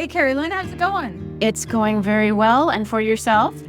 Hey, Carolyn, how's it going? It's going very well. And for yourself?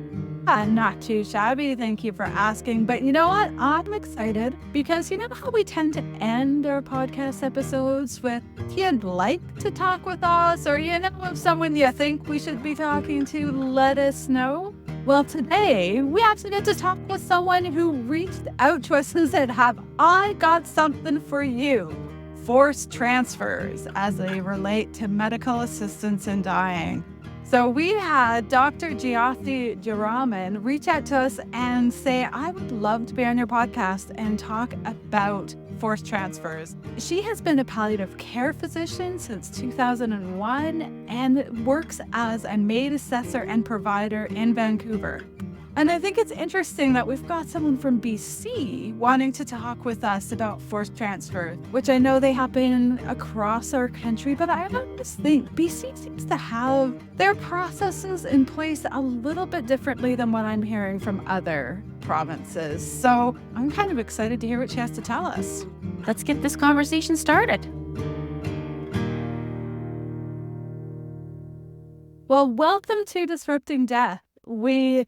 Not too shabby. Thank you for asking. But you know what? I'm excited because you know how we tend to end our podcast episodes with, if you'd like to talk with us, or you know, if someone you think we should be talking to, let us know. Well, today we actually get to talk with someone who reached out to us and said, "Have I got something for you?" Forced transfers as they relate to medical assistance in dying. So we had Dr. Jyothi Jayaraman reach out to us and say, "I would love to be on your podcast and talk about forced transfers." She has been a palliative care physician since 2001 and works as a MAID Assessor and Provider in Vancouver. And I think it's interesting that we've got someone from BC wanting to talk with us about forced transfers, which I know they happen across our country, but I always think BC seems to have their processes in place a little bit differently than what I'm hearing from other provinces. So I'm kind of excited to hear what she has to tell us. Let's get this conversation started. Well, welcome to Disrupting Death. We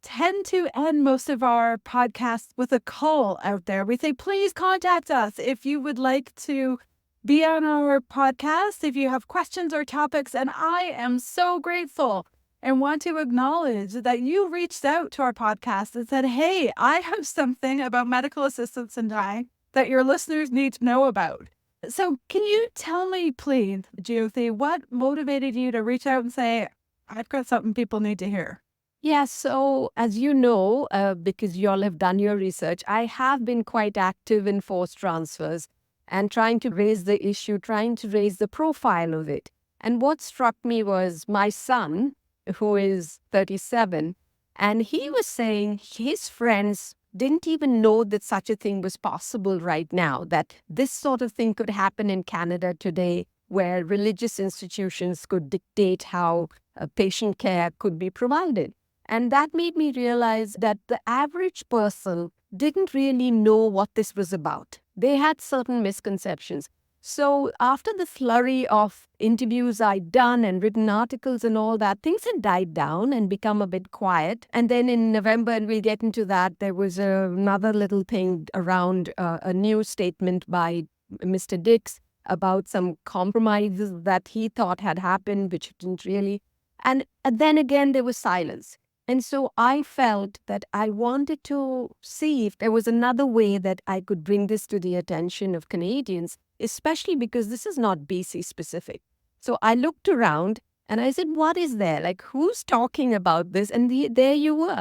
tend to end most of our podcasts with a call out there. We say, please contact us if you would like to be on our podcast, if you have questions or topics. And I am so grateful and want to acknowledge that you reached out to our podcast and said, "Hey, I have something about medical assistance in dying that your listeners need to know about." So can you tell me, please, Jyothi, what motivated you to reach out and say, "I've got something people need to hear"? Yeah, so as you know, because you all have done your research, I have been quite active in forced transfers and trying to raise the issue, trying to raise the profile of it. And what struck me was my son, who is 37, and he was saying his friends didn't even know that such a thing was possible right now, that this sort of thing could happen in Canada today, where religious institutions could dictate how patient care could be provided. And that made me realize that the average person didn't really know what this was about. They had certain misconceptions. So after the flurry of interviews I'd done and written articles and all that, things had died down and become a bit quiet. And then in November, and we'll get into that, there was another little thing around a new statement by Mr. Dix about some compromises that he thought had happened, which didn't really. And then again, there was silence. And so I felt that I wanted to see if there was another way that I could bring this to the attention of Canadians, especially because this is not BC specific. So I looked around and I said, what is there? Like, who's talking about this? And there you were.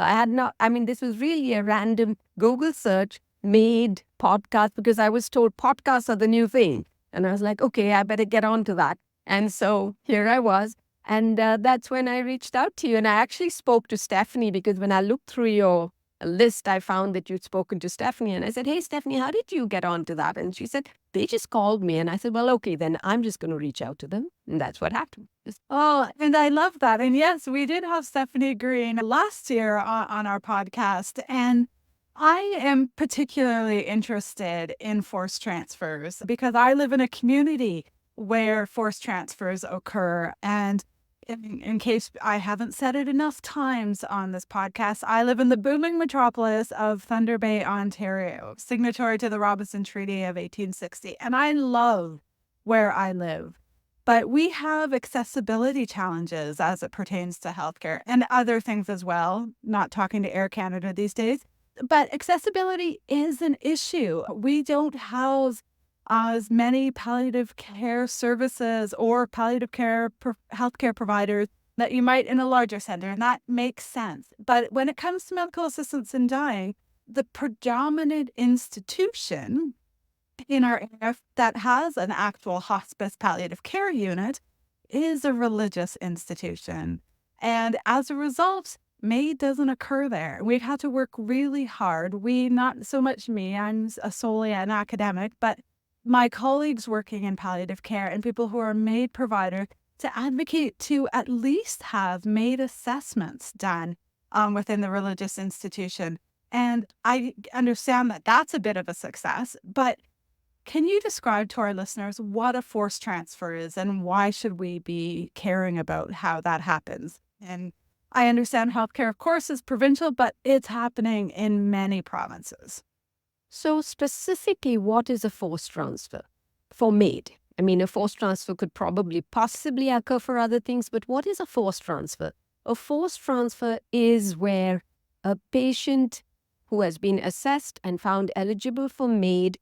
This was really a random Google search, made podcast, because I was told podcasts are the new thing. And I was like, okay, I better get on to that. And so here I was. And that's when I reached out to you. And I actually spoke to Stephanie, because when I looked through your list, I found that you'd spoken to Stephanie. And I said, "Hey, Stephanie, how did you get onto that?" And she said, "They just called me." And I said, "Well, okay, then I'm just going to reach out to them." And that's what happened. Oh, and I love that. And yes, we did have Stephanie Green last year on our podcast. And I am particularly interested in forced transfers because I live in a community where forced transfers occur. And in case I haven't said it enough times on this podcast, I live in the booming metropolis of Thunder Bay, Ontario, signatory to the Robinson Treaty of 1860. And I love where I live. But we have accessibility challenges as it pertains to healthcare and other things as well. Not talking to Air Canada these days. But accessibility is an issue. We don't house as many palliative care services or palliative care healthcare providers that you might in a larger center, and that makes sense. But when it comes to medical assistance in dying, the predominant institution in our area that has an actual hospice palliative care unit is a religious institution. And as a result, MAID doesn't occur there. We've had to work really hard. Not so much me, I'm solely an academic, but my colleagues working in palliative care and people who are MAID provider to advocate to at least have MAID assessments done within the religious institution. And I understand that that's a bit of a success, but Can you describe to our listeners what a forced transfer is and why should we be caring about how that happens? And I understand healthcare, of course, is provincial, but it's happening in many provinces. So specifically, what is a forced transfer? For MAID, I mean, a forced transfer could probably possibly occur for other things, but what is a forced transfer? A forced transfer is where a patient who has been assessed and found eligible for MAID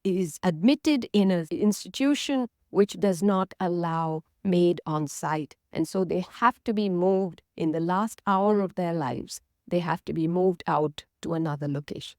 is admitted in an institution which does not allow MAID on site. And so they have to be moved in the last hour of their lives. They have to be moved out to another location.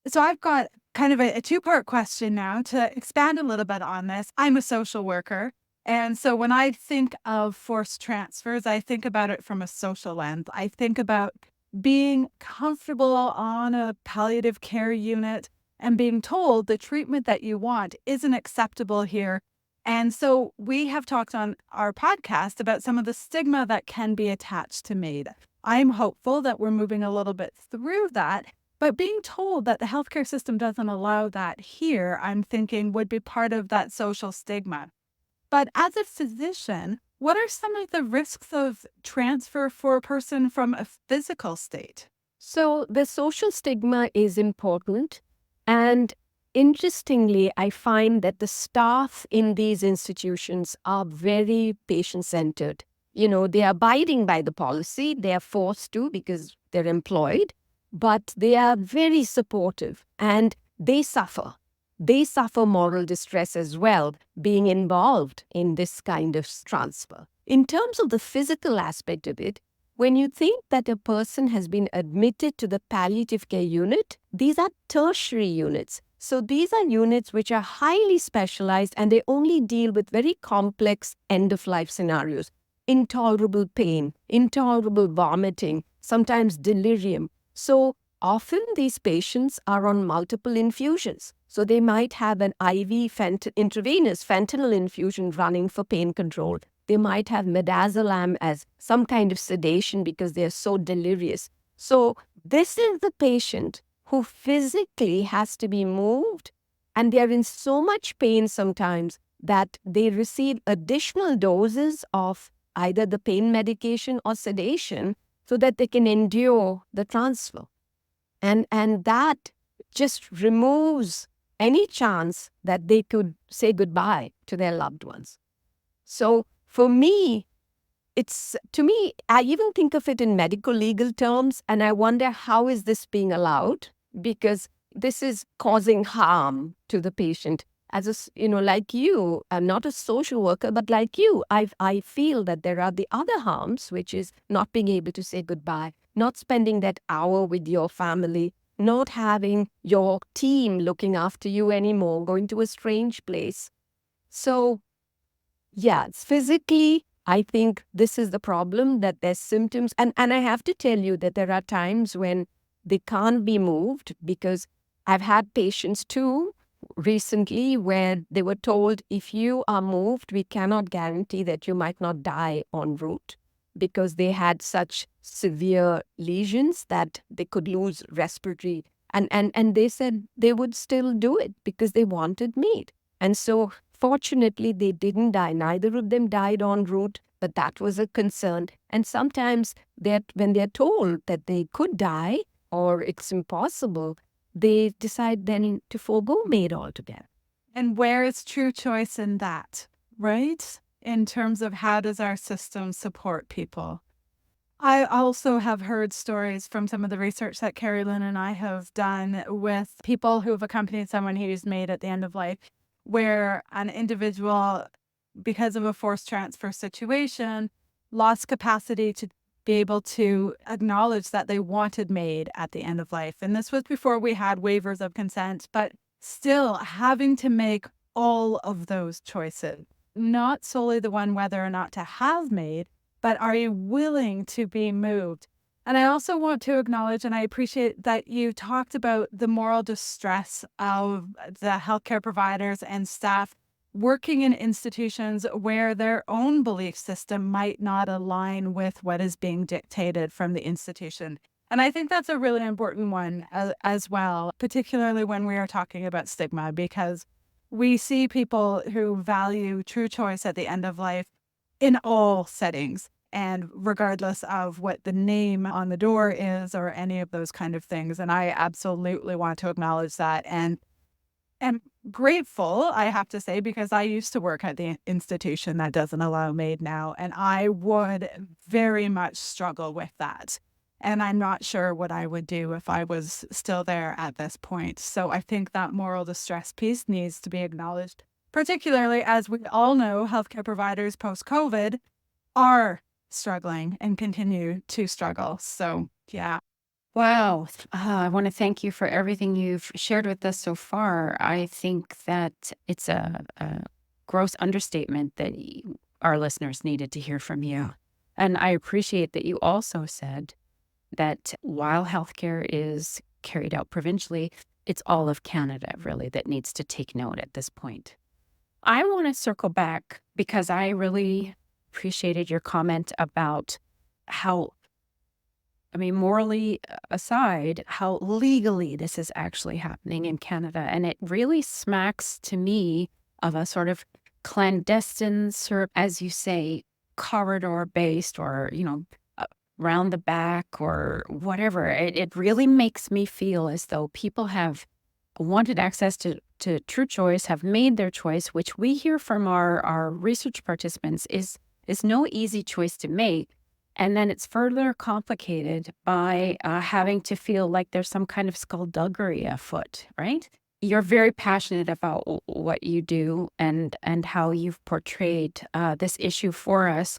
So I've got kind of a two-part question now to expand a little bit on this. I'm a social worker. And so when I think of forced transfers, I think about it from a social lens. I think about being comfortable on a palliative care unit and being told the treatment that you want isn't acceptable here. And so we have talked on our podcast about some of the stigma that can be attached to MAID. I'm hopeful that we're moving a little bit through that. But being told that the healthcare system doesn't allow that here, I'm thinking would be part of that social stigma. But as a physician, what are some of the risks of transfer for a person from a physical state? So the social stigma is important. And interestingly, I find that the staff in these institutions are very patient-centered. They are abiding by the policy. They are forced to because they're employed. But they are very supportive and they suffer. They suffer moral distress as well, being involved in this kind of transfer. In terms of the physical aspect of it, when you think that a person has been admitted to the palliative care unit, these are tertiary units. So these are units which are highly specialized and they only deal with very complex end-of-life scenarios. Intolerable pain, intolerable vomiting, sometimes delirium. So often these patients are on multiple infusions. So they might have an IV intravenous fentanyl infusion running for pain control. They might have midazolam as some kind of sedation because they're so delirious. So this is the patient who physically has to be moved and they're in so much pain sometimes that they receive additional doses of either the pain medication or sedation so that they can endure the transfer. And that just removes any chance that they could say goodbye to their loved ones. So for me, I even think of it in medical legal terms, and I wonder how is this being allowed? Because this is causing harm to the patient. Like you, I'm not a social worker, but like you, I feel that there are the other harms, which is not being able to say goodbye, not spending that hour with your family, not having your team looking after you anymore, going to a strange place. So, yeah, it's physically, I think this is the problem, that there's symptoms. And I have to tell you that there are times when they can't be moved because I've had patients too, recently where they were told, if you are moved, we cannot guarantee that you might not die en route because they had such severe lesions that they could lose respiratory. And they said they would still do it because they wanted MAID. And so fortunately, they didn't die. Neither of them died en route, but that was a concern. And sometimes when they're told that they could die or it's impossible, they decide then to forego MAID altogether. And where is true choice in that, right? In terms of how does our system support people? I also have heard stories from some of the research that Carrie Lynn and I have done with people who have accompanied someone who's MAID at the end of life, where an individual, because of a forced transfer situation, lost capacity to be able to acknowledge that they wanted MAID at the end of life. And this was before we had waivers of consent, but still having to make all of those choices, not solely the one whether or not to have MAID, but are you willing to be moved? And I also want to acknowledge, and I appreciate that you talked about the moral distress of the healthcare providers and staff working in institutions where their own belief system might not align with what is being dictated from the institution. And I think that's a really important one as well, particularly when we are talking about stigma, because we see people who value true choice at the end of life in all settings, and regardless of what the name on the door is or any of those kind of things. And I absolutely want to acknowledge that. And am grateful, I have to say, because I used to work at the institution that doesn't allow MAID now, and I would very much struggle with that. And I'm not sure what I would do if I was still there at this point. So I think that moral distress piece needs to be acknowledged, particularly as we all know healthcare providers post-COVID are struggling and continue to struggle. So, yeah. Wow. I want to thank you for everything you've shared with us so far. I think that it's a gross understatement that our listeners needed to hear from you. And I appreciate that you also said that while healthcare is carried out provincially, it's all of Canada really that needs to take note at this point. I want to circle back because I really appreciated your comment about how, morally aside, how legally this is actually happening in Canada. And it really smacks to me of a sort of clandestine, sort of, as you say, corridor based or, round the back or whatever. It really makes me feel as though people have wanted access to true choice, have made their choice, which we hear from our research participants is no easy choice to make. And then it's further complicated by having to feel like there's some kind of skullduggery afoot, right? You're very passionate about what you do and how you've portrayed this issue for us.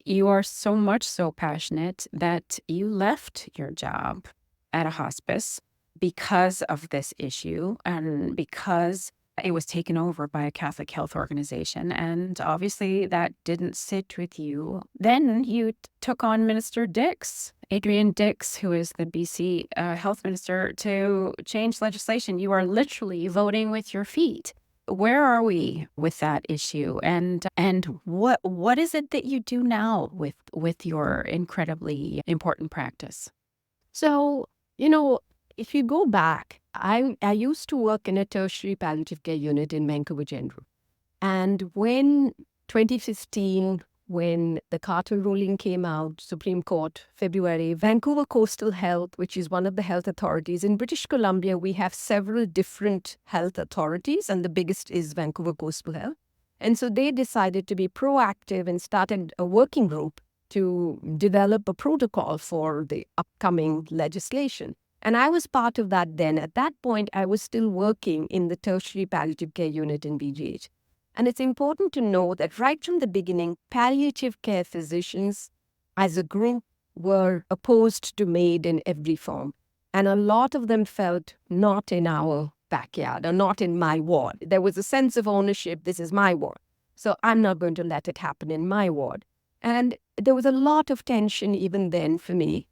You are so much so passionate that you left your job at a hospice because of this issue and because it was taken over by a Catholic health organization. And obviously that didn't sit with you. Then you took on Minister Dix, Adrian Dix, who is the BC health minister, to change legislation. You are literally voting with your feet. Where are we with that issue? And what is it that you do now with your incredibly important practice? So, if you go back, I used to work in a tertiary palliative care unit in Vancouver General. And when 2015, when the Carter ruling came out, Supreme Court, February, Vancouver Coastal Health, which is one of the health authorities. In British Columbia, we have several different health authorities, and the biggest is Vancouver Coastal Health. And so they decided to be proactive and started a working group to develop a protocol for the upcoming legislation. And I was part of that then. At that point, I was still working in the tertiary palliative care unit in BGH. And it's important to know that right from the beginning, palliative care physicians as a group were opposed to MAID in every form. And a lot of them felt not in our backyard or not in my ward. There was a sense of ownership. This is my ward. So I'm not going to let it happen in my ward. And there was a lot of tension even then for me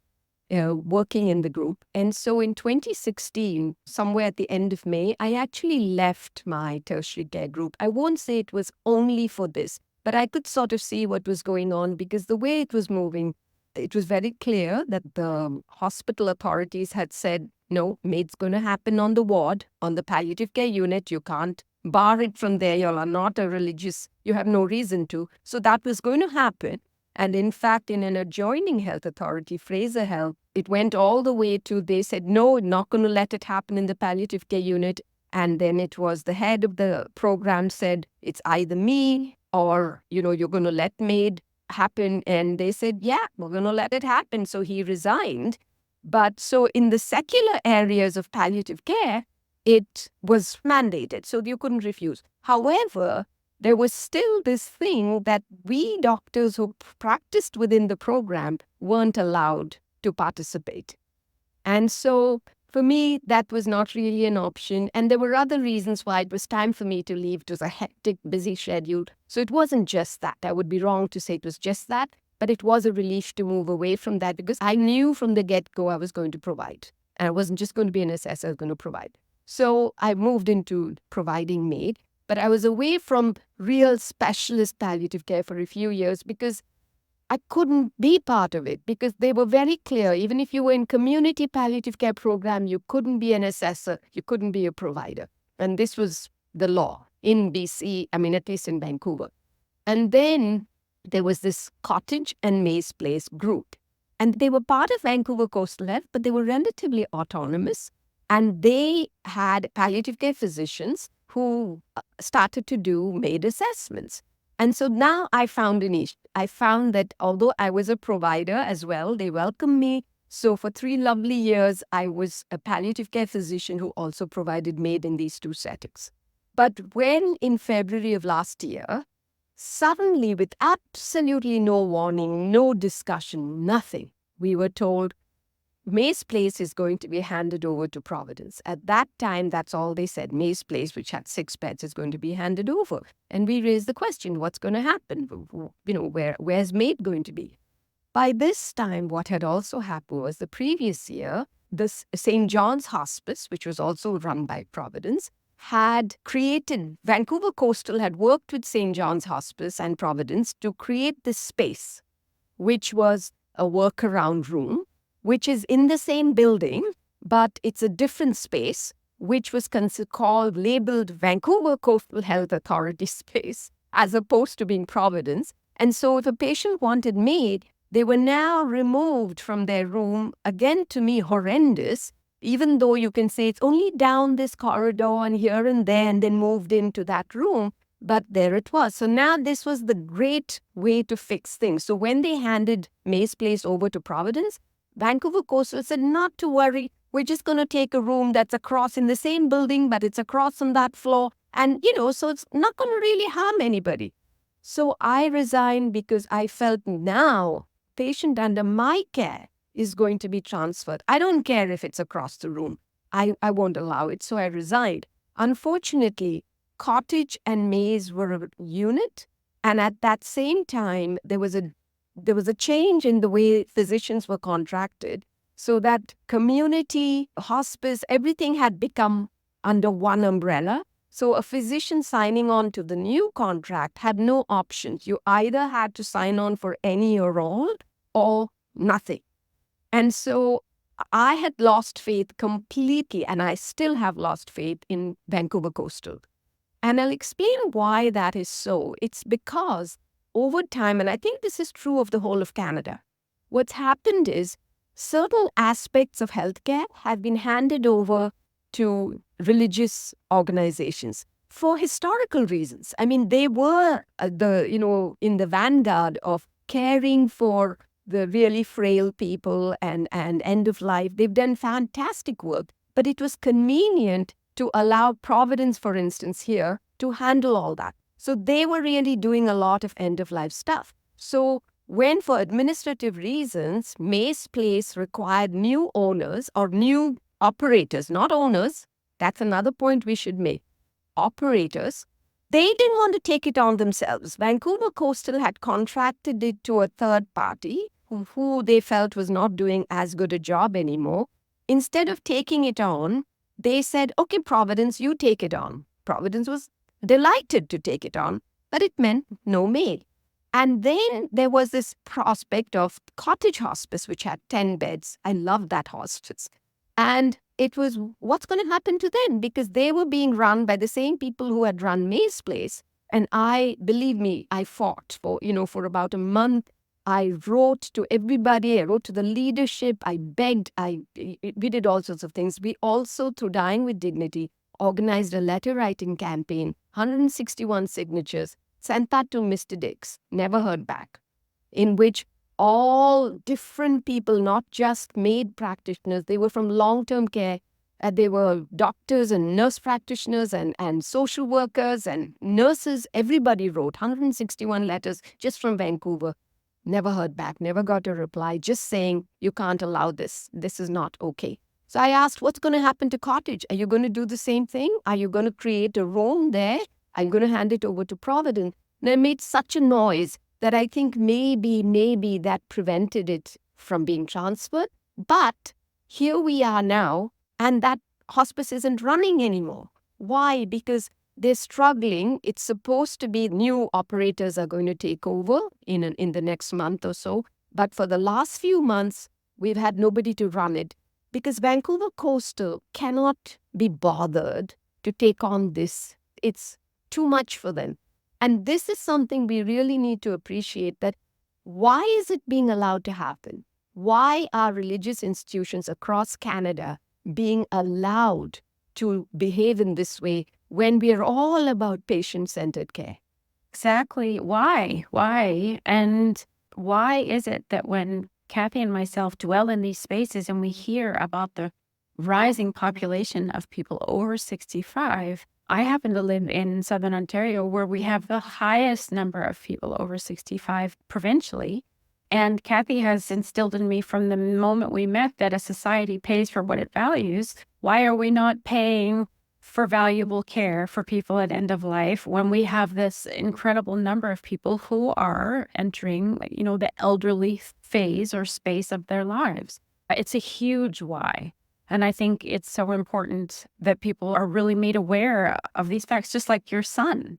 working in the group. And so in 2016, somewhere at the end of May, I actually left my tertiary care group. I won't say it was only for this, but I could sort of see what was going on because the way it was moving, it was very clear that the hospital authorities had said, no, MAID's going to happen on the ward, on the palliative care unit. You can't bar it from there. You are not a religious, you have no reason to. So that was going to happen. And in fact, in an adjoining health authority, Fraser Health, it went all the way to, they said, no, we're not going to let it happen in the palliative care unit. And then it was the head of the program said, it's either me or, you're going to let MAID happen. And they said, yeah, we're going to let it happen. So he resigned. But so in the secular areas of palliative care, it was mandated. So you couldn't refuse. However, there was still this thing that we doctors who practiced within the program weren't allowed to participate. And so for me, that was not really an option. And there were other reasons why it was time for me to leave. It was a hectic, busy schedule. So it wasn't just that. I would be wrong to say it was just that. But it was a relief to move away from that because I knew from the get-go I was going to provide. And I wasn't just going to be an assessor, I was going to provide. So I moved into providing MAID. But I was away from real specialist palliative care for a few years because I couldn't be part of it because they were very clear. Even if you were in community palliative care program, you couldn't be an assessor, you couldn't be a provider. And this was the law. in BC, I mean, at least in Vancouver. And then there was this Cottage and Maze Place group. And they were part of Vancouver Coastal Health, but they were relatively autonomous. And they had palliative care physicians who started to do MAID assessments. And so now I found a niche. I found that although I was a provider as well, they welcomed me. So for 3 lovely years, I was a palliative care physician who also provided MAID in these 2 settings. But when in February of last year, suddenly, with absolutely no warning, no discussion, nothing, we were told Maze Place is going to be handed over to Providence. At that time, that's all they said. Maze Place, which had 6 beds, is going to be handed over. And we raised the question, what's going to happen? Where's MAID going to be? By this time, what had also happened was the previous year, this St. John's Hospice, which was also run by Providence, had created, Vancouver Coastal had worked with St. John's Hospice and Providence to create this space, which was a workaround room, which is in the same building, but it's a different space, which was labeled Vancouver Coastal Health Authority space, as opposed to being Providence. And so if a patient wanted MAID, they were now removed from their room, again, to me, horrendous, even though you can say it's only down this corridor and here and there, and then moved into that room. But there it was. So now this was the great way to fix things. So when they handed Maze Place over to Providence, Vancouver Coastal said, not to worry, we're just going to take a room that's across in the same building, but it's across on that floor. And, so it's not going to really harm anybody. So I resigned because I felt now patient under my care is going to be transferred. I don't care if it's across the room. I won't allow it. So I resigned. Unfortunately, Cottage and Maze were a unit. And at that same time, there was a change in the way physicians were contracted, so that community, hospice, everything had become under one umbrella. So a physician signing on to the new contract had no options. You either had to sign on for any or all, or nothing. And so I had lost faith completely, and I still have lost faith in Vancouver Coastal. And I'll explain why that is so. It's because over time, and I think this is true of the whole of Canada, what's happened is certain aspects of healthcare have been handed over to religious organizations for historical reasons. I mean, they were in the vanguard of caring for the really frail people and end of life. They've done fantastic work, but it was convenient to allow Providence, for instance, here to handle all that. So they were really doing a lot of end-of-life stuff. So when, for administrative reasons, Maze Place required new owners or new operators, not owners, that's another point we should make, operators, they didn't want to take it on themselves. Vancouver Coastal had contracted it to a third party who they felt was not doing as good a job anymore. Instead of taking it on, they said, okay, Providence, you take it on. Providence was delighted to take it on, but it meant no MAID. And then there was this prospect of Cottage Hospice, which had 10 beds. I love that hospice. And it was, what's going to happen to them? Because they were being run by the same people who had run Maze Place. And believe me, I fought for about a month. I wrote to everybody. I wrote to the leadership. I begged. We did all sorts of things. We also, through Dying with Dignity, organized a letter writing campaign, 161 signatures, sent that to Mr. Dix, never heard back, in which all different people, not just MAID practitioners, they were from long-term care, they were doctors and nurse practitioners and social workers and nurses. Everybody wrote 161 letters just from Vancouver. Never heard back, never got a reply, just saying, you can't allow this. This is not okay. So I asked, what's going to happen to Cottage? Are you going to do the same thing? Are you going to create a room there? Are you going to hand it over to Providence? And it made such a noise that I think maybe that prevented it from being transferred. But here we are now, and that hospice isn't running anymore. Why? Because they're struggling. It's supposed to be new operators are going to take over in the next month or so. But for the last few months, we've had nobody to run it because Vancouver Coastal cannot be bothered to take on this. It's too much for them. And this is something we really need to appreciate, that why is it being allowed to happen? Why are religious institutions across Canada being allowed to behave in this way when we are all about patient-centered care? Exactly. Why? Why? And why is it that when Kathy and myself dwell in these spaces and we hear about the rising population of people over 65, I happen to live in Southern Ontario, where we have the highest number of people over 65 provincially. And Kathy has instilled in me from the moment we met that a society pays for what it values. Why are we not paying for valuable care for people at end of life when we have this incredible number of people who are entering, the elderly phase or space of their lives? It's a huge why. And I think it's so important that people are really made aware of these facts, just like your son,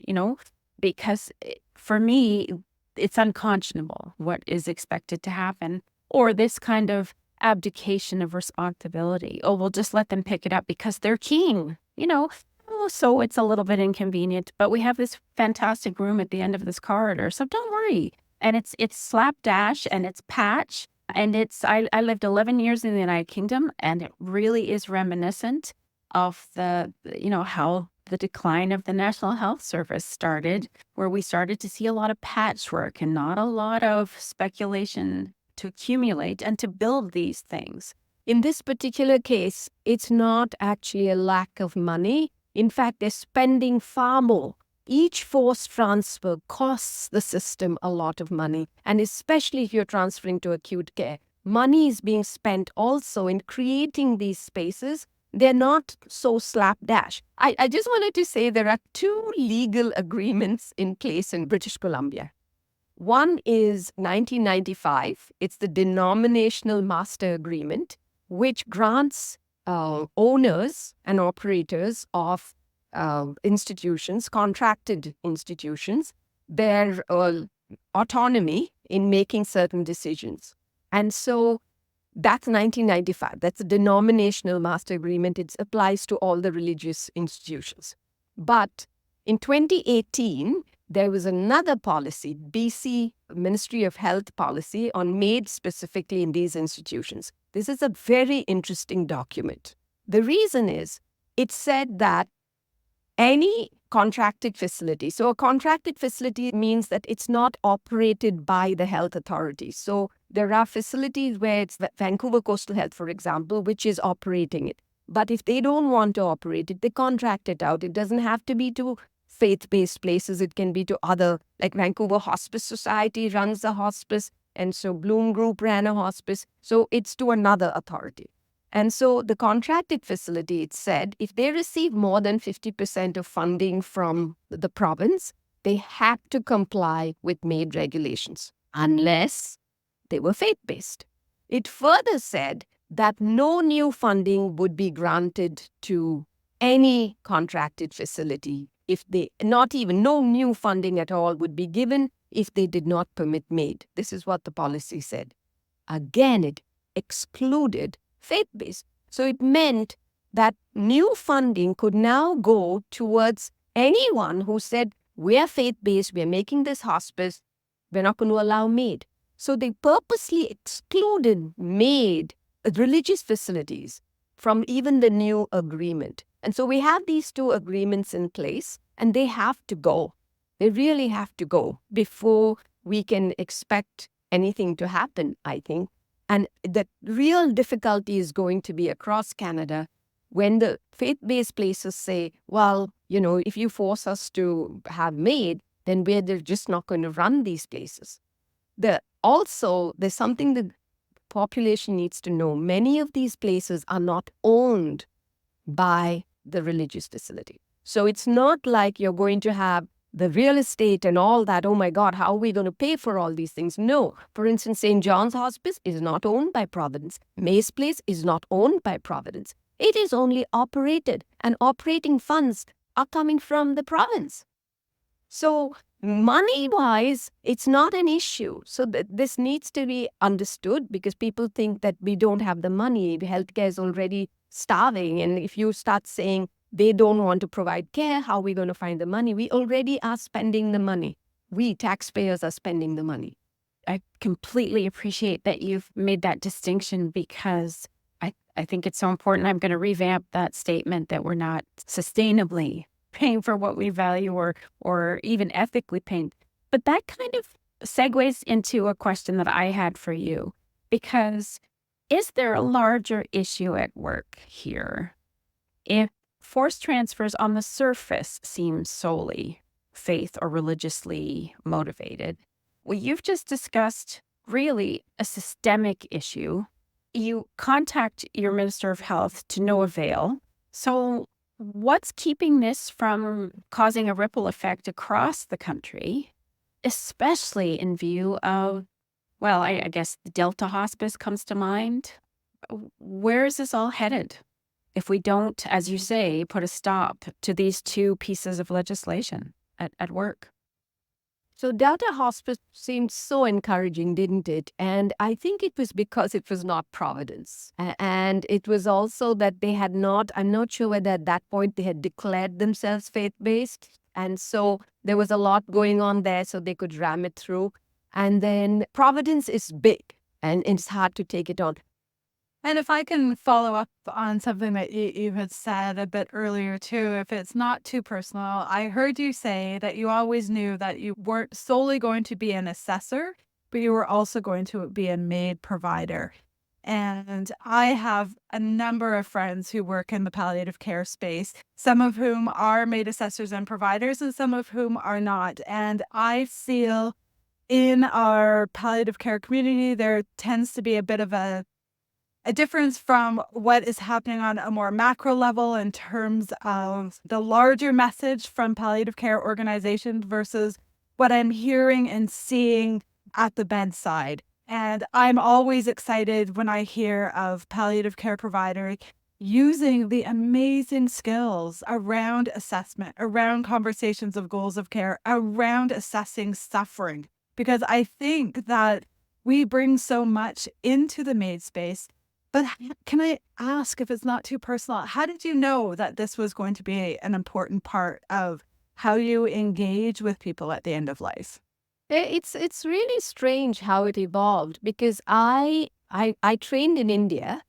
because for me, it's unconscionable what is expected to happen, or this kind of abdication of responsibility. Oh, we'll just let them pick it up because they're keen, so it's a little bit inconvenient, but we have this fantastic room at the end of this corridor, so don't worry. And it's slapdash and it's patch. And I lived 11 years in the United Kingdom, and it really is reminiscent of how the decline of the National Health Service started, where we started to see a lot of patchwork and not a lot of speculation to accumulate and to build these things. In this particular case, it's not actually a lack of money. In fact, they're spending far more. Each forced transfer costs the system a lot of money, and especially if you're transferring to acute care. Money is being spent also in creating these spaces. They're not so slapdash. I just wanted to say there are two legal agreements in place in British Columbia. One is 1995. It's the Denominational Master Agreement, which grants owners and operators of institutions, contracted institutions, their autonomy in making certain decisions. And so that's 1995. That's a denominational master agreement. It applies to all the religious institutions. But in 2018, there was another policy, BC Ministry of Health policy on MAID specifically in these institutions. This is a very interesting document. The reason is it said that any contracted facility, so a contracted facility means that it's not operated by the health authority. So there are facilities where it's Vancouver Coastal Health, for example, which is operating it. But if they don't want to operate it, they contract it out. It doesn't have to be to faith-based places. It can be to other, like Vancouver Hospice Society runs a hospice, and so Bloom Group ran a hospice. So it's to another authority. And so the contracted facility, it said, if they receive more than 50% of funding from the province, they had to comply with MAID regulations, unless they were faith-based. It further said that no new funding would be granted to any contracted facility no new funding at all would be given if they did not permit MAID. This is what the policy said. Again, it excluded faith-based. So it meant that new funding could now go towards anyone who said, we're faith-based, we're making this hospice, we're not going to allow MAID. So they purposely excluded MAID, religious facilities, from even the new agreement. And so we have these two agreements in place, and they have to go. They really have to go before we can expect anything to happen, I think. And the real difficulty is going to be across Canada when the faith-based places say, well, if you force us to have MAID, then they're just not going to run these places. Also, there's something the population needs to know. Many of these places are not owned by the religious facility. So it's not like you're going to have the real estate and all that. Oh my God, how are we going to pay for all these things? No. For instance, St. John's Hospice is not owned by Providence. Mace Place is not owned by Providence. It is only operated, and operating funds are coming from the province. So money-wise, it's not an issue. So this needs to be understood, because people think that we don't have the money. Healthcare is already starving. And if you start saying They don't want to provide care. How are we going to find the money? We already are spending the money. We taxpayers are spending the money. I completely appreciate that you've made that distinction because I think it's so important. I'm going to revamp that statement that we're not sustainably paying for what we value or even ethically paying. But that kind of segues into a question that I had for you, because is there a larger issue at work here? If forced transfers on the surface seem solely faith or religiously motivated, well, you've just discussed really a systemic issue. You contact your Minister of Health to no avail. So, what's keeping this from causing a ripple effect across the country, especially in view of, well, I guess the Delta Hospice comes to mind? Where is this all headed if we don't, as you say, put a stop to these two pieces of legislation at work? So Delta Hospice seemed so encouraging, didn't it? And I think it was because it was not Providence. And it was also that they had not, I'm not sure whether at that point they had declared themselves faith-based. And so there was a lot going on there, so they could ram it through. And then Providence is big, and it's hard to take it on. And if I can follow up on something that you had said a bit earlier too, if it's not too personal, I heard you say that you always knew that you weren't solely going to be an assessor, but you were also going to be a MAID provider. And I have a number of friends who work in the palliative care space, some of whom are MAID assessors and providers and some of whom are not. And I feel in our palliative care community, there tends to be a bit of a difference from what is happening on a more macro level in terms of the larger message from palliative care organizations versus what I'm hearing and seeing at the bedside. And I'm always excited when I hear of palliative care providers using the amazing skills around assessment, around conversations of goals of care, around assessing suffering, because I think that we bring so much into the MAID space. But can I ask, if it's not too personal, how did you know that this was going to be an important part of how you engage with people at the end of life? It's really strange how it evolved, because I trained in India,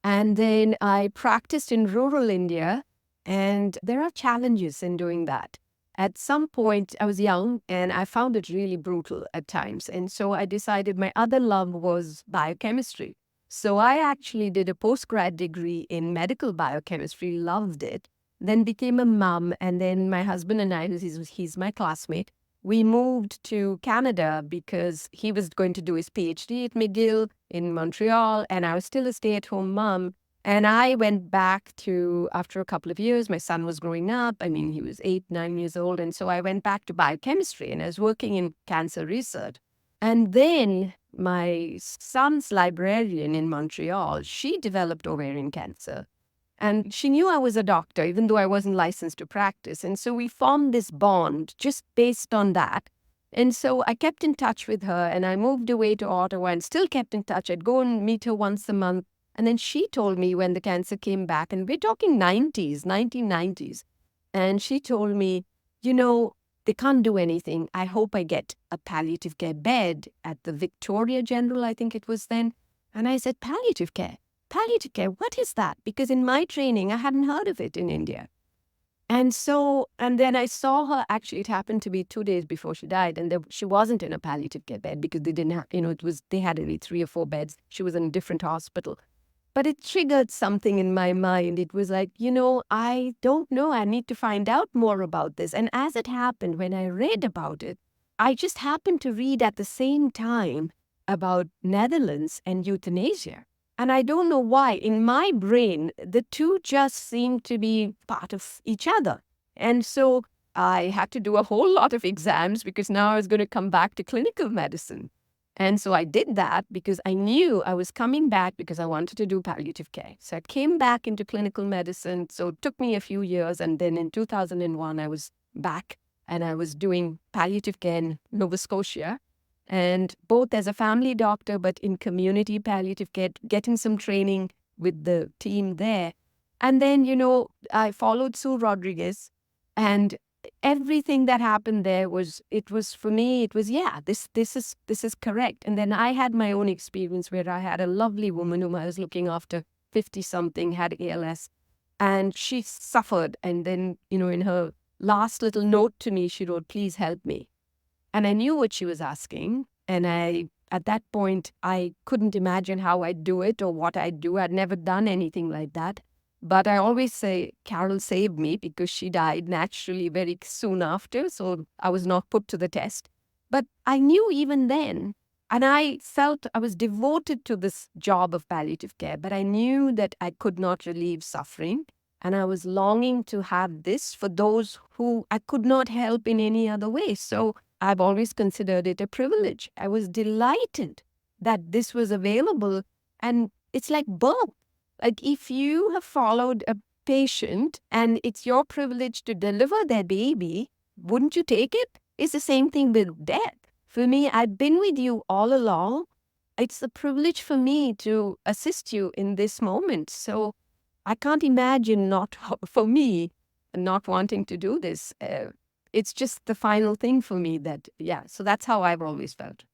and then I practiced in rural India, and there are challenges in doing that. At some point, I was young and I found it really brutal at times. And so I decided my other love was biochemistry. So I actually did a postgrad degree in medical biochemistry, loved it, then became a mom. And then my husband and I, he's my classmate, we moved to Canada because he was going to do his PhD at McGill in Montreal, and I was still a stay-at-home mom. And I went back to, after a couple of years, my son was growing up. I mean, he was 8, 9 years old. And so I went back to biochemistry, and I was working in cancer research. And then my son's librarian in Montreal, she developed ovarian cancer. And she knew I was a doctor, even though I wasn't licensed to practice. And so we formed this bond just based on that. And so I kept in touch with her, and I moved away to Ottawa and still kept in touch. I'd go and meet her once a month. And then she told me when the cancer came back, and we're talking 1990s. And she told me, you know, they can't do anything. I hope I get a palliative care bed at the Victoria General, I think it was then. And I said, palliative care? Palliative care, what is that? Because in my training, I hadn't heard of it in India. And then I saw her, actually, it happened to be 2 days before she died, and she wasn't in a palliative care bed because they didn't have, they had only 3 or 4 beds. She was in a different hospital. But it triggered something in my mind. It was like, I don't know. I need to find out more about this. And as it happened, when I read about it, I just happened to read at the same time about Netherlands and euthanasia. And I don't know why. In my brain, the two just seem to be part of each other. And so I had to do a whole lot of exams because now I was going to come back to clinical medicine. And so I did that because I knew I was coming back because I wanted to do palliative care. So I came back into clinical medicine. So it took me a few years. And then in 2001, I was back and I was doing palliative care in Nova Scotia. And both as a family doctor, but in community palliative care, getting some training with the team there. And then, I followed Sue Rodriguez, and everything that happened there was for me, it was, yeah, this is correct. And then I had my own experience where I had a lovely woman whom I was looking after, 50 something, had ALS, and she suffered. And then, in her last little note to me, she wrote, "Please help me." And I knew what she was asking. And at that point, I couldn't imagine how I'd do it or what I'd do. I'd never done anything like that. But I always say Carol saved me because she died naturally very soon after. So I was not put to the test. But I knew even then, and I felt I was devoted to this job of palliative care, but I knew that I could not relieve suffering. And I was longing to have this for those who I could not help in any other way. So I've always considered it a privilege. I was delighted that this was available. And it's like birth. Like if you have followed a patient and it's your privilege to deliver their baby, wouldn't you take it? It's the same thing with death. For me, I've been with you all along. It's a privilege for me to assist you in this moment. So I can't imagine not for me not wanting to do this. It's just the final thing for me that, yeah, so that's how I've always felt.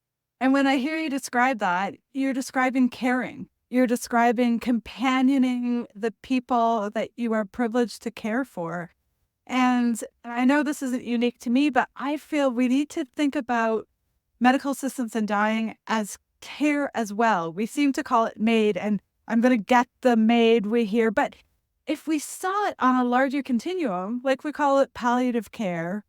And when I hear you describe that, you're describing caring. You're describing companioning the people that you are privileged to care for. And I know this isn't unique to me, but I feel we need to think about medical assistance in dying as care as well. We seem to call it MAID, and I'm going to get the MAID we hear. But if we saw it on a larger continuum, like we call it palliative care,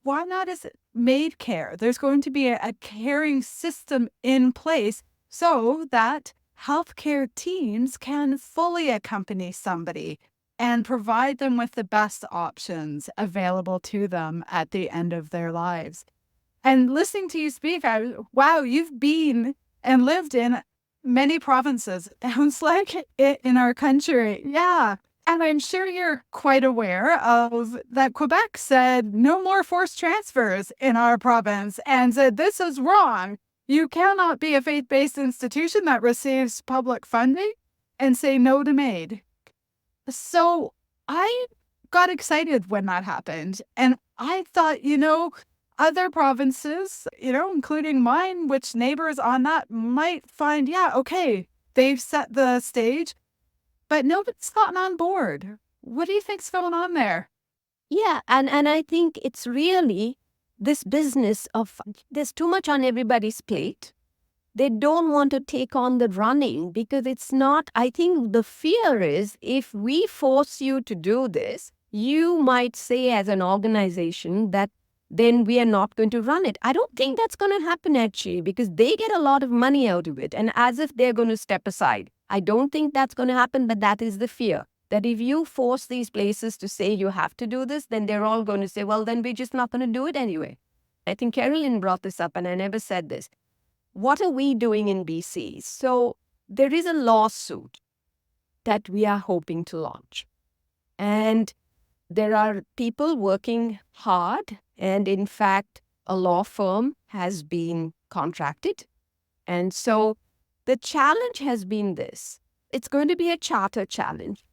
why not is it MAID care? There's going to be a caring system in place so that healthcare teams can fully accompany somebody and provide them with the best options available to them at the end of their lives. And listening to you speak, wow, you've been and lived in many provinces. Sounds like it in our country. Yeah. And I'm sure you're quite aware of that Quebec said no more forced transfers in our province and said this is wrong. You cannot be a faith-based institution that receives public funding and say no to MAID. So I got excited when that happened. And I thought, other provinces, including mine, which neighbors on that might find, yeah, okay, they've set the stage, but nobody's gotten on board. What do you think's going on there? Yeah, and I think it's really this business of there's too much on everybody's plate. They don't want to take on the running because it's not, I think the fear is if we force you to do this, you might say as an organization that then we are not going to run it. I don't think that's going to happen actually because they get a lot of money out of it and as if they're going to step aside. I don't think that's going to happen, but that is the fear. That if you force these places to say you have to do this, then they're all going to say, well, then we're just not going to do it anyway. I think Carolyn brought this up and I never said this. What are we doing in BC? So there is a lawsuit that we are hoping to launch. And there are people working hard. And in fact, a law firm has been contracted. And so the challenge has been this. It's going to be a charter challenge.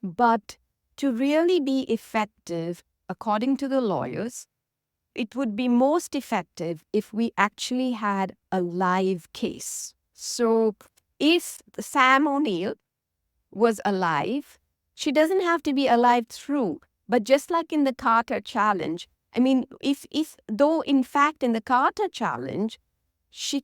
But to really be effective, according to the lawyers, it would be most effective if we actually had a live case. So if Sam O'Neill was alive, she doesn't have to be alive through, but just like in the Carter Challenge, I mean, though in fact in the Carter Challenge,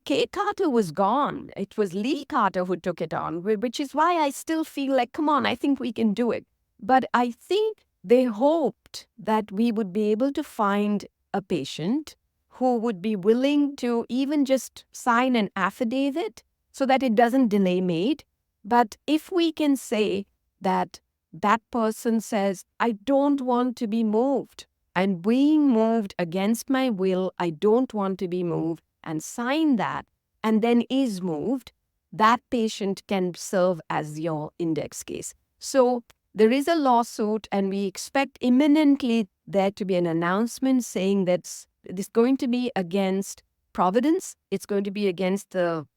Kate Carter was gone. It was Lee Carter who took it on, which is why I still feel like, come on, I think we can do it. But I think they hoped that we would be able to find a patient who would be willing to even just sign an affidavit so that it doesn't delay MAID. But if we can say that that person says, I don't want to be moved. I'm being moved against my will. I don't want to be moved. And sign that, and then is moved, that patient can serve as your index case. So there is a lawsuit, and we expect imminently there to be an announcement saying that it's going to be against Providence, it's going to be against the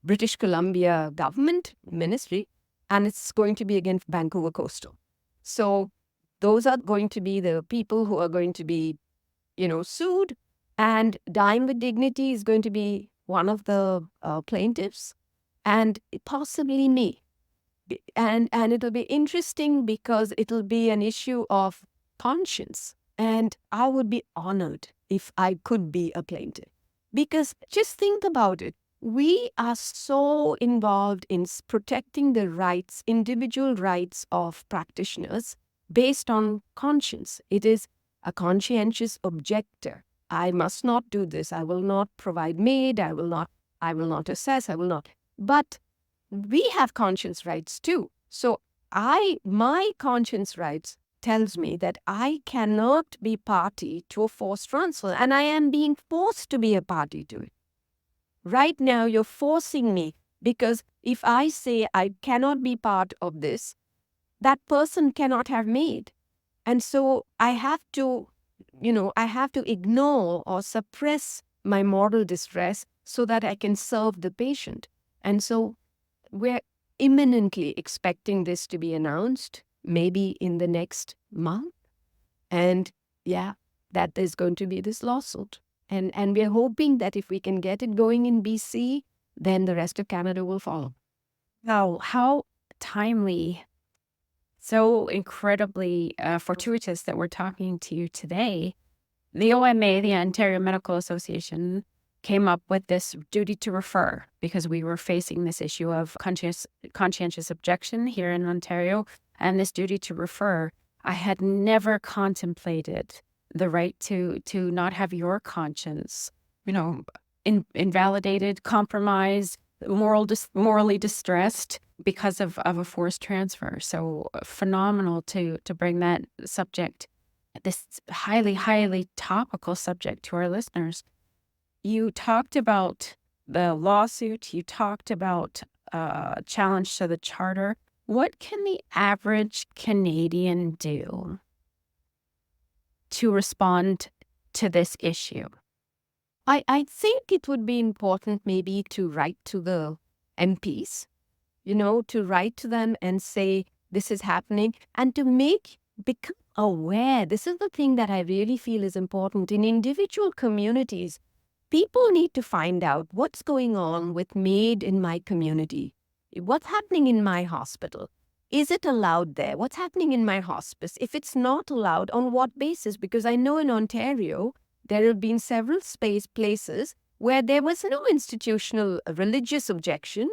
British Columbia government ministry, and it's going to be against Vancouver Coastal. So those are going to be the people who are going to be, sued. And Dying with Dignity is going to be one of the plaintiffs, and possibly me. And it'll be interesting because it'll be an issue of conscience. And I would be honored if I could be a plaintiff. Because just think about it. We are so involved in protecting the rights, individual rights of practitioners based on conscience. It is a conscientious objector. I must not do this. I will not provide MAID. I will not assess. I will not. But we have conscience rights too. So my conscience rights tells me that I cannot be party to a forced transfer, and I am being forced to be a party to it. Right now, you're forcing me, because if I say I cannot be part of this, that person cannot have MAID. And so I have to ignore or suppress my moral distress so that I can serve the patient. And so we're imminently expecting this to be announced, maybe in the next month. And yeah, that there's going to be this lawsuit. And we're hoping that if we can get it going in BC, then the rest of Canada will follow. Now, how timely, so incredibly fortuitous that we're talking to you today. The OMA, the Ontario Medical Association, came up with this duty to refer because we were facing this issue of conscientious objection here in Ontario, and this duty to refer. I had never contemplated the right to not have your conscience, invalidated, compromised, morally distressed because of a forced transfer. So phenomenal to bring that subject, this highly, highly topical subject, to our listeners. You talked about the lawsuit. You talked about challenge to the charter. What can the average Canadian do to respond to this issue? I think it would be important maybe to write to the MPs, to write to them and say this is happening, and to become aware. This is the thing that I really feel is important. In individual communities, people need to find out what's going on with MAID in my community. What's happening in my hospital? Is it allowed there? What's happening in my hospice? If it's not allowed, on what basis? Because I know in Ontario, there have been several places where there was no institutional religious objection.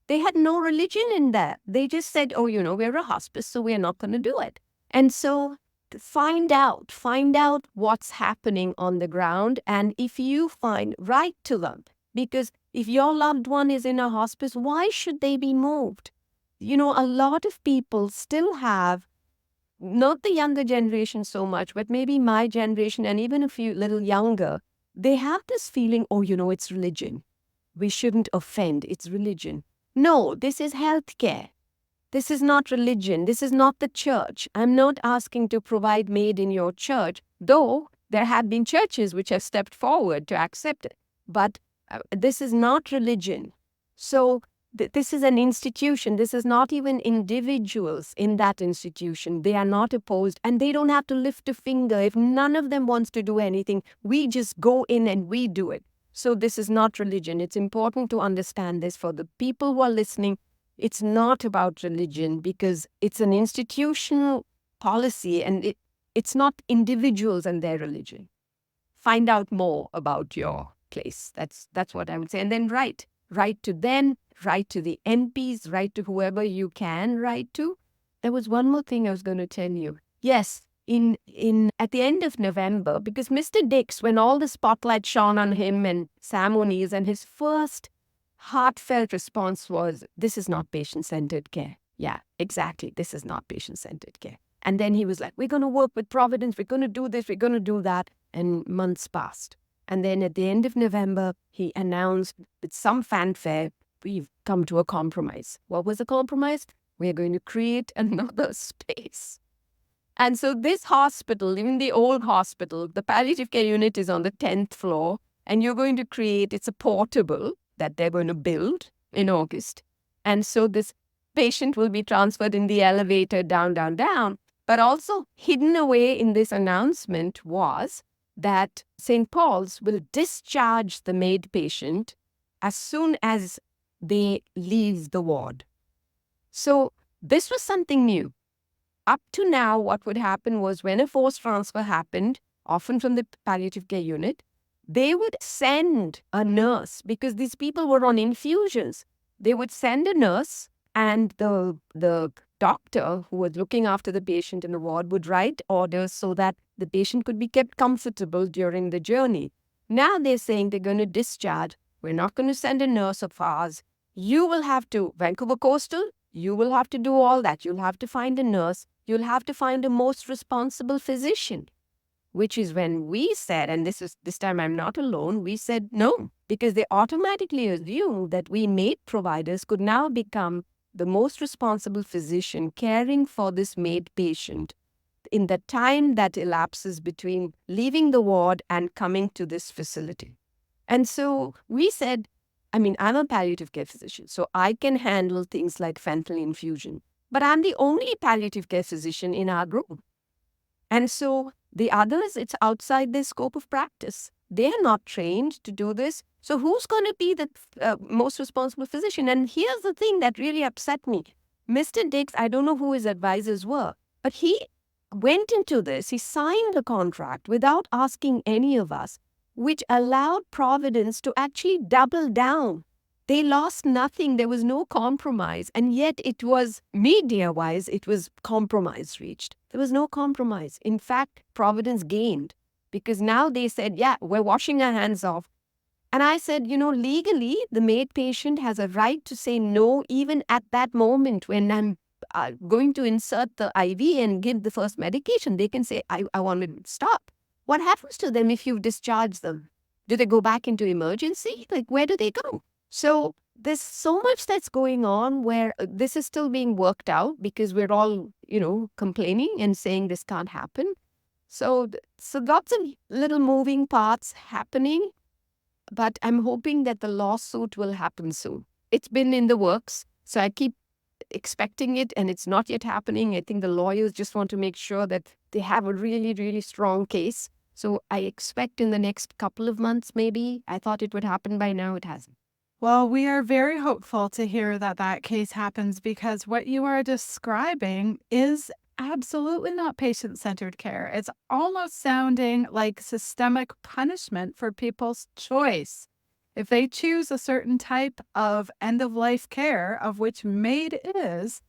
They had no religion in there. They just said, oh, we're a hospice, so we're not going to do it. And so find out what's happening on the ground. And if you write to them. Because if your loved one is in a hospice, why should they be moved? A lot of people still have, not the younger generation so much, but maybe my generation and even a few little younger, they have this feeling, oh, it's religion. We shouldn't offend. It's religion. No, this is healthcare. This is not religion. This is not the church. I'm not asking to provide MAID in your church, though there have been churches which have stepped forward to accept it. But this is not religion. So this is an institution. This is not even individuals in that institution. They are not opposed, and they don't have to lift a finger. If none of them wants to do anything, we just go in and we do it. So this is not religion. It's important to understand this for the people who are listening. It's not about religion, because it's an institutional policy, and it's not individuals and their religion. Find out more about your place. That's what I would say. And then write to them, write to the MPs, write to whoever you can write to. There was one more thing I was going to tell you. Yes, at the end of November, because Mr. Dix, when all the spotlight shone on him and Sam O'Neill's, and his first heartfelt response was, this is not patient-centered care. Yeah, exactly. This is not patient-centered care. And then he was like, we're going to work with Providence. We're going to do this. We're going to do that. And months passed. And then at the end of November, he announced with some fanfare, we've come to a compromise. What was the compromise? We're going to create another space. And so this hospital, even the old hospital, the palliative care unit is on the 10th floor, and you're going to create, it's a portable that they're going to build in August. And so this patient will be transferred in the elevator down, down, down. But also hidden away in this announcement was that St. Paul's will discharge the MAID patient as soon as they leave the ward. So this was something new. Up to now, what would happen was when a forced transfer happened, often from the palliative care unit, they would send a nurse because these people were on infusions. They would send a nurse, and the doctor who was looking after the patient in the ward would write orders so that the patient could be kept comfortable during the journey. Now they're saying they're going to discharge. We're not going to send a nurse of ours. You will have to, Vancouver Coastal, you will have to do all that. You'll have to find a nurse. You'll have to find a most responsible physician, which is when we said, and this time I'm not alone, we said no, because they automatically assumed that we MAID providers could now become the most responsible physician caring for this MAID patient in the time that elapses between leaving the ward and coming to this facility. And so we said, I'm a palliative care physician, so I can handle things like fentanyl infusion, but I'm the only palliative care physician in our group. And so the others, it's outside their scope of practice. They're not trained to do this. So who's going to be the most responsible physician? And here's the thing that really upset me. Mr. Dix, I don't know who his advisors were, but he went into this. He signed a contract without asking any of us, which allowed Providence to actually double down. They lost nothing. There was no compromise. And yet it was, media-wise, it was compromise reached. There was no compromise. In fact, Providence gained because now they said, yeah, we're washing our hands off. And I said, legally, the MAID patient has a right to say no even at that moment when I'm going to insert the IV and give the first medication. They can say, I want to stop. What happens to them if you've discharged them? Do they go back into emergency? Like, where do they go? So there's so much that's going on where this is still being worked out because we're all, complaining and saying this can't happen. So lots of little moving parts happening, but I'm hoping that the lawsuit will happen soon. It's been in the works, so I keep expecting it, and it's not yet happening. I think the lawyers just want to make sure that they have a really, really strong case. So I expect in the next couple of months, maybe. I thought it would happen by now. It hasn't. Well, we are very hopeful to hear that case happens because what you are describing is absolutely not patient-centered care. It's almost sounding like systemic punishment for people's choice. If they choose a certain type of end-of-life care, of which MAID is,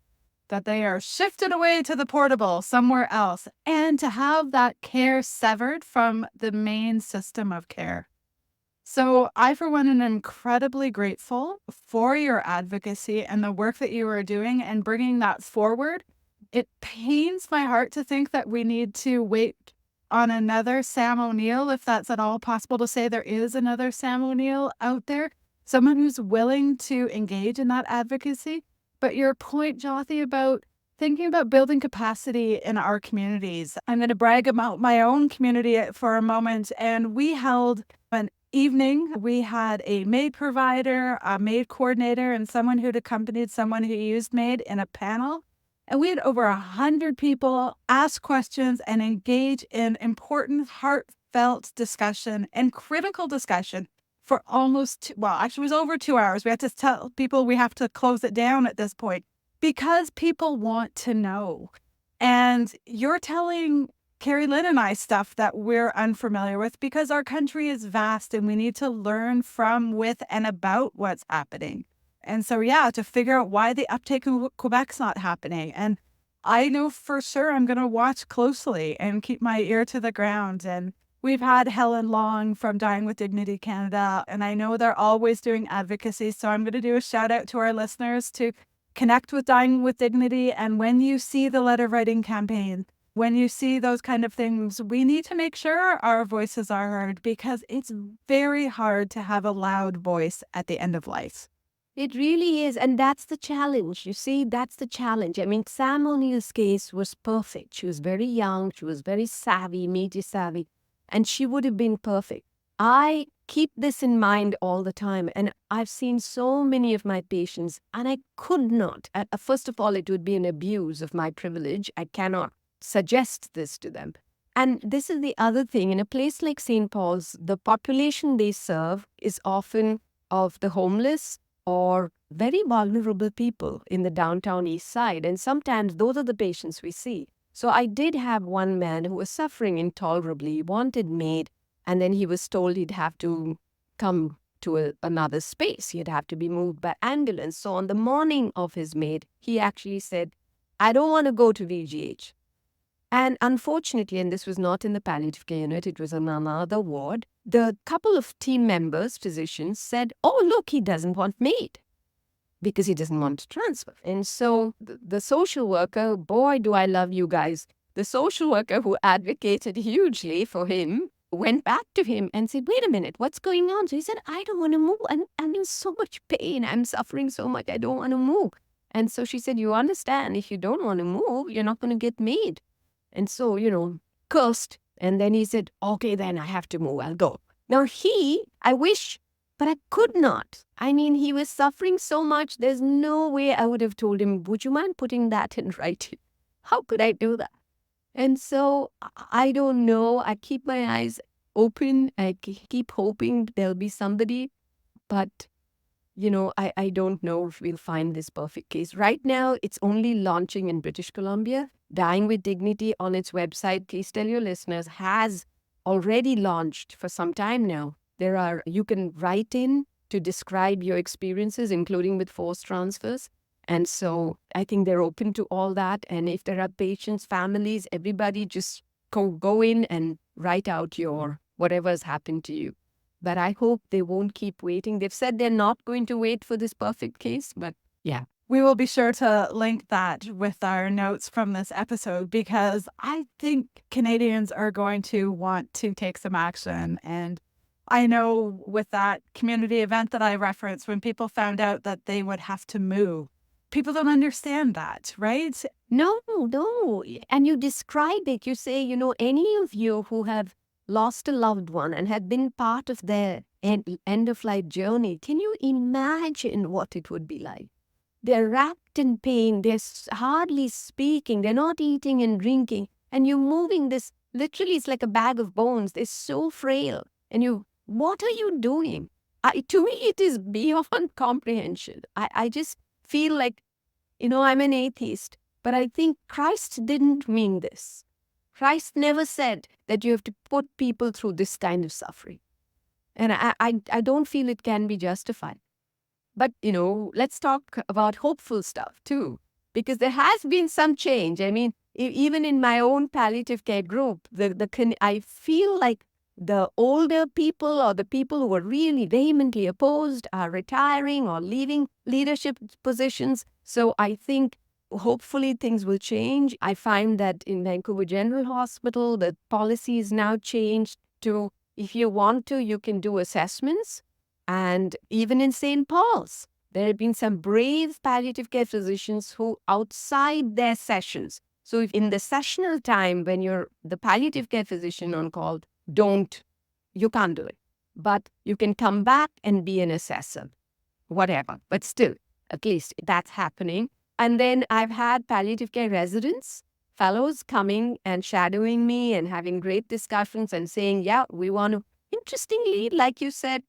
that they are shifted away to the portable somewhere else, and to have that care severed from the main system of care. So I, for one, am incredibly grateful for your advocacy and the work that you are doing and bringing that forward. It pains my heart to think that we need to wait on another Sam O'Neill, if that's at all possible to say there is another Sam O'Neill out there, someone who's willing to engage in that advocacy. But your point, Jyothi, about thinking about building capacity in our communities, I'm going to brag about my own community for a moment. And we held an evening. We had a MAID provider, a MAID coordinator, and someone who'd accompanied someone who used MAID in a panel. And we had over 100 people ask questions and engage in important, heartfelt discussion and critical discussion for almost, actually it was over 2 hours. We had to tell people we have to close it down at this point because people want to know. And you're telling Carrie Lynn and I stuff that we're unfamiliar with because our country is vast and we need to learn from, with, and about what's happening. And so, to figure out why the uptake in Quebec's not happening. And I know for sure I'm going to watch closely and keep my ear to the ground. And we've had Helen Long from Dying with Dignity Canada, and I know they're always doing advocacy. So I'm going to do a shout out to our listeners to connect with Dying with Dignity. And when you see the letter writing campaign, when you see those kind of things, we need to make sure our voices are heard because it's very hard to have a loud voice at the end of life. It really is. And that's the challenge. You see, that's the challenge. Sam O'Neill's case was perfect. She was very young. She was very savvy, media savvy, and she would have been perfect. I keep this in mind all the time. And I've seen so many of my patients, and I could not. First of all, it would be an abuse of my privilege. I cannot suggest this to them. And this is the other thing. In a place like St. Paul's, the population they serve is often of the homeless or very vulnerable people in the downtown east side. And sometimes those are the patients we see. So I did have one man who was suffering intolerably, wanted MAID, and then he was told he'd have to come to another space. He'd have to be moved by ambulance. So on the morning of his MAID, he actually said, I don't want to go to VGH. And unfortunately, and this was not in the palliative care unit, it was in another ward, the couple of team members, physicians, said, oh, look, he doesn't want MAID because he doesn't want to transfer. And so the social worker, boy, do I love you guys, the social worker who advocated hugely for him went back to him and said, wait a minute, what's going on? So he said, I don't want to move. I'm in so much pain. I'm suffering so much. I don't want to move. And so she said, you understand, if you don't want to move, you're not going to get MAID. And so, cursed. And then he said, okay, then I have to move. I'll go. Now I wish, but I could not. I mean, he was suffering so much. There's no way I would have told him, would you mind putting that in writing? How could I do that? And so I don't know. I keep my eyes open. I keep hoping there'll be somebody. But, I don't know if we'll find this perfect case. Right now, it's only launching in British Columbia. Dying with Dignity on its website, please tell your listeners, has already launched for some time now. You can write in to describe your experiences, including with forced transfers. And so I think they're open to all that. And if there are patients, families, everybody just go in and write out your whatever has happened to you. But I hope they won't keep waiting. They've said they're not going to wait for this perfect case, but yeah. We will be sure to link that with our notes from this episode because I think Canadians are going to want to take some action. And I know with that community event that I referenced, when people found out that they would have to move, people don't understand that, right? No. And you describe it. You say, any of you who have lost a loved one and have been part of their end-of-life journey, can you imagine what it would be like? They're wrapped in pain. They're hardly speaking. They're not eating and drinking. And you're moving this, literally, it's like a bag of bones. They're so frail. And what are you doing? To me, it is beyond comprehension. I just feel like, I'm an atheist. But I think Christ didn't mean this. Christ never said that you have to put people through this kind of suffering. And I don't feel it can be justified. But, let's talk about hopeful stuff too, because there has been some change. I mean, even in my own palliative care group, I feel like the older people or the people who are really vehemently opposed are retiring or leaving leadership positions. So I think hopefully things will change. I find that in Vancouver General Hospital, the policy is now changed to, if you want to, you can do assessments. And even in St. Paul's, there have been some brave palliative care physicians who, outside their sessions, so if in the sessional time when you're the palliative care physician on call, you can't do it. But you can come back and be an assessor, whatever. But still, at least that's happening. And then I've had palliative care residents, fellows coming and shadowing me and having great discussions and saying, yeah, we want to, interestingly, like you said,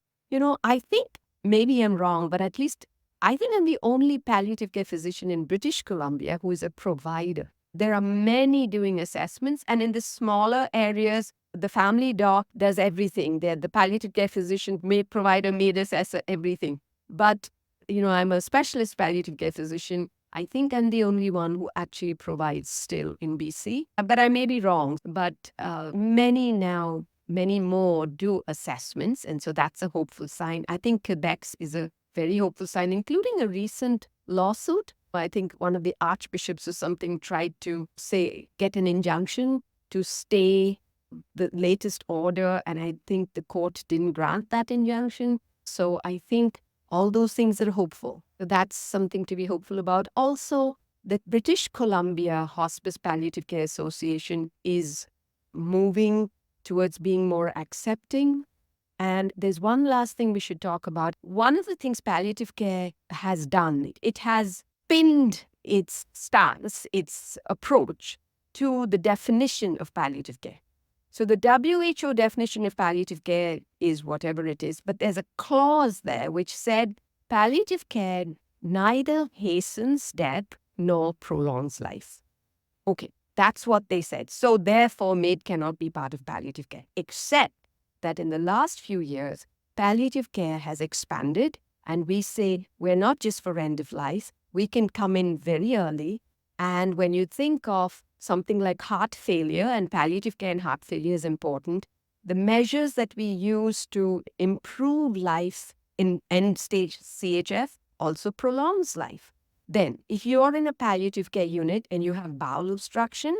I think maybe I'm wrong, but at least I think I'm the only palliative care physician in British Columbia who is a provider. There are many doing assessments, and in the smaller areas, the family doc does everything. The palliative care physician, MAID provider, MAID assessor, everything. But, I'm a specialist palliative care physician. I think I'm the only one who actually provides still in BC. But I may be wrong. But many more do assessments. And so that's a hopeful sign. I think Quebec's is a very hopeful sign, including a recent lawsuit. I think one of the archbishops or something tried to get an injunction to stay the latest order. And I think the court didn't grant that injunction. So I think all those things are hopeful. That's something to be hopeful about. Also, the British Columbia Hospice Palliative Care Association is moving towards being more accepting. And there's one last thing we should talk about. One of the things palliative care has done, it has pinned its stance, its approach to the definition of palliative care. So the WHO definition of palliative care is whatever it is, but there's a clause there which said palliative care neither hastens death nor prolongs life. Okay, that's what they said. So therefore, MAID cannot be part of palliative care, except that in the last few years, palliative care has expanded, and we say we're not just for end of life. We can come in very early. And when you think of something like heart failure, and palliative care in heart failure is important, the measures that we use to improve life in end stage CHF also prolongs life. Then, if you're in a palliative care unit and you have bowel obstruction,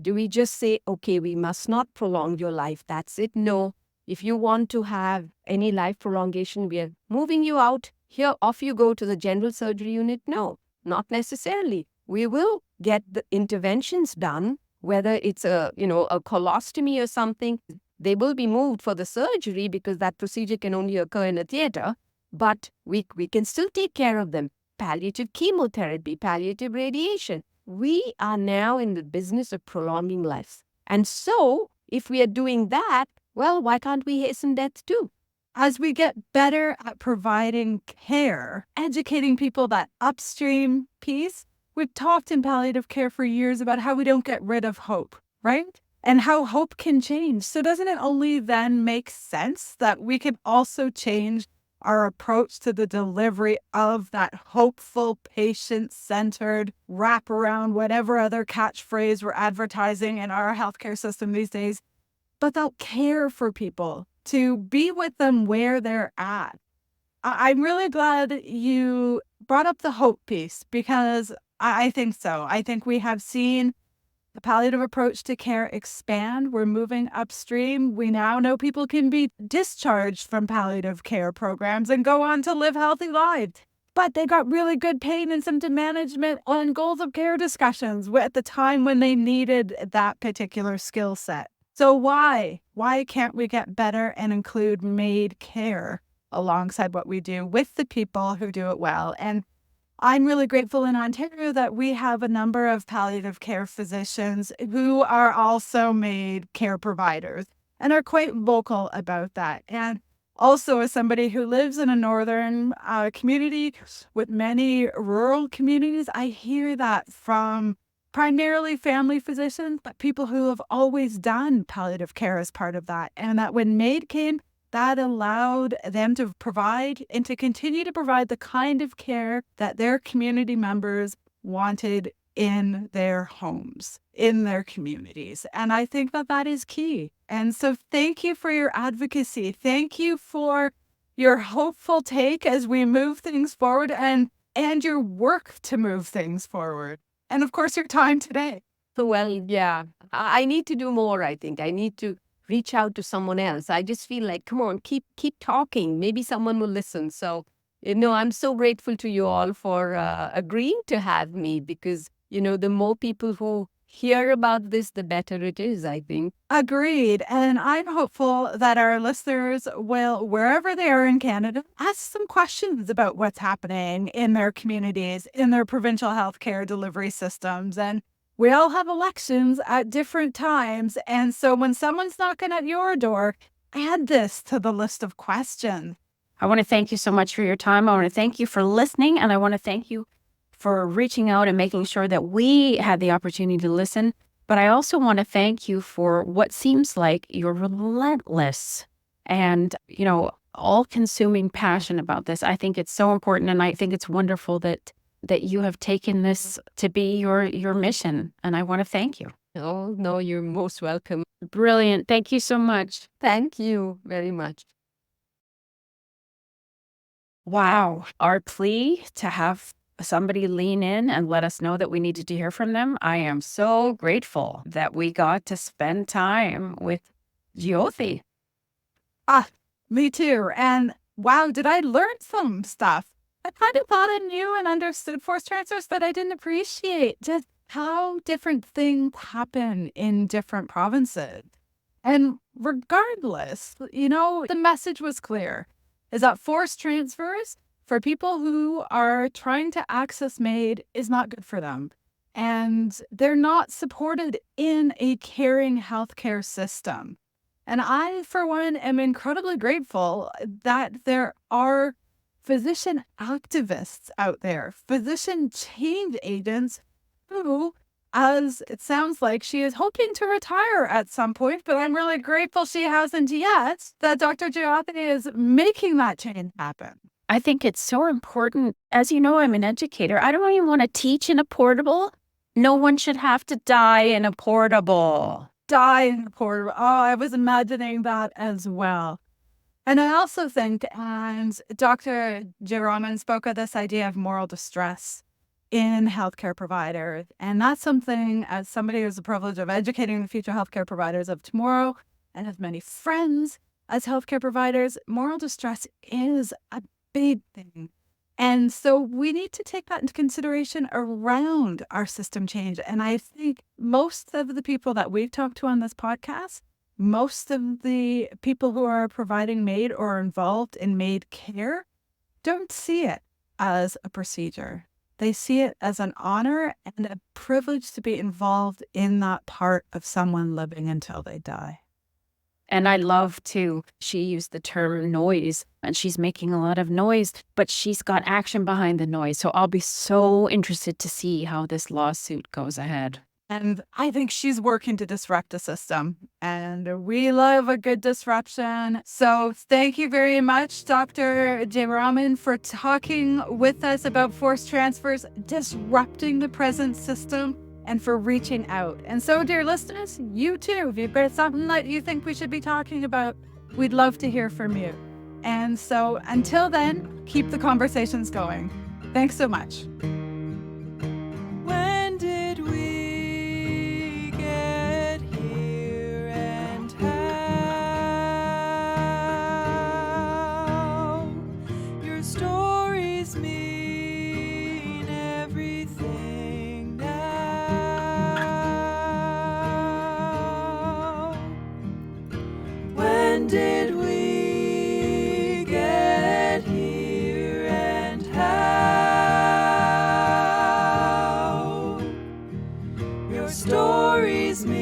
do we just say, okay, we must not prolong your life, that's it? No. If you want to have any life prolongation, we are moving you out. Here, off you go to the general surgery unit. No, not necessarily. We will get the interventions done, whether it's a colostomy or something. They will be moved for the surgery because that procedure can only occur in a theater, but we can still take care of them. Palliative chemotherapy, palliative radiation. We are now in the business of prolonging life. And so, if we are doing that, well, why can't we hasten death too? As we get better at providing care, educating people that upstream piece, we've talked in palliative care for years about how we don't get rid of hope, right? And how hope can change. So doesn't it only then make sense that we can also change our approach to the delivery of that hopeful, patient-centered, wraparound, whatever other catchphrase we're advertising in our healthcare system these days, but they'll care for people, to be with them where they're at. I'm really glad you brought up the hope piece, because I think so. I think we have seen the palliative approach to care expand. We're moving upstream. We now know people can be discharged from palliative care programs and go on to live healthy lives. But they got really good pain and symptom management and goals of care discussions at the time when they needed that particular skill set. So why can't we get better and include MAID care alongside what we do with the people who do it well? And I'm really grateful in Ontario that we have a number of palliative care physicians who are also MAID care providers and are quite vocal about that. And also, as somebody who lives in a northern community with many rural communities, I hear that from primarily family physicians, but people who have always done palliative care as part of that. And that when MAID came, that allowed them to provide and to continue to provide the kind of care that their community members wanted in their homes, in their communities. And I think that that is key. And so thank you for your advocacy. Thank you for your hopeful take as we move things forward, and your work to move things forward. And of course, your time today. Well, yeah, I need to do more, I think. I need to reach out to someone else. I just feel like, come on, keep talking. Maybe someone will listen. So, I'm so grateful to you all for agreeing to have me, because, the more people who hear about this, the better it is, I think. Agreed. And I'm hopeful that our listeners will, wherever they are in Canada, ask some questions about what's happening in their communities, in their provincial healthcare delivery systems. And we all have elections at different times. And so when someone's knocking at your door, add this to the list of questions. I want to thank you so much for your time. I want to thank you for listening, and I want to thank you for reaching out and making sure that we had the opportunity to listen. But I also want to thank you for what seems like your relentless and, all-consuming passion about this. I think it's so important, and I think it's wonderful that you have taken this to be your mission, and I want to thank you. Oh, no, you're most welcome. Brilliant. Thank you so much. Thank you very much. Wow. Our plea to have somebody lean in and let us know that we needed to hear from them. I am so grateful that we got to spend time with Jyothi. Me too. And wow, did I learn some stuff? I kind of thought I knew and understood forced transfers, but I didn't appreciate just how different things happen in different provinces. And regardless, the message was clear, is that forced transfers for people who are trying to access MAID is not good for them. and they're not supported in a caring healthcare system. And I, for one, am incredibly grateful that there are physician activists out there, physician change agents who, as it sounds like, she is hoping to retire at some point, but I'm really grateful she hasn't yet, that Dr. Jyothi is making that change happen. I think it's so important. As you know, I'm an educator. I don't even want to teach in a portable. No one should have to die in a portable. Die in a portable. Oh, I was imagining that as well. And I also think, and Dr. Jayaraman spoke of this idea of moral distress in healthcare providers. And that's something, as somebody who has the privilege of educating the future healthcare providers of tomorrow and has many friends as healthcare providers, moral distress is a big thing. And so we need to take that into consideration around our system change. And I think most of the people that we've talked to on this podcast, most of the people who are providing MAID or involved in MAID care don't see it as a procedure. They see it as an honor and a privilege to be involved in that part of someone living until they die. And I love too, she used the term noise, and she's making a lot of noise, but she's got action behind the noise. So I'll be so interested to see how this lawsuit goes ahead. And I think she's working to disrupt the system. And we love a good disruption. So thank you very much, Dr. Jayaraman, for talking with us about forced transfers, disrupting the present system, and for reaching out. And so, dear listeners, you too, if you've got something that you think we should be talking about, we'd love to hear from you. And so until then, keep the conversations going. Thanks so much. When did we get here, and how? Your stories mean everything now. When did we get here, and how? Your stories mean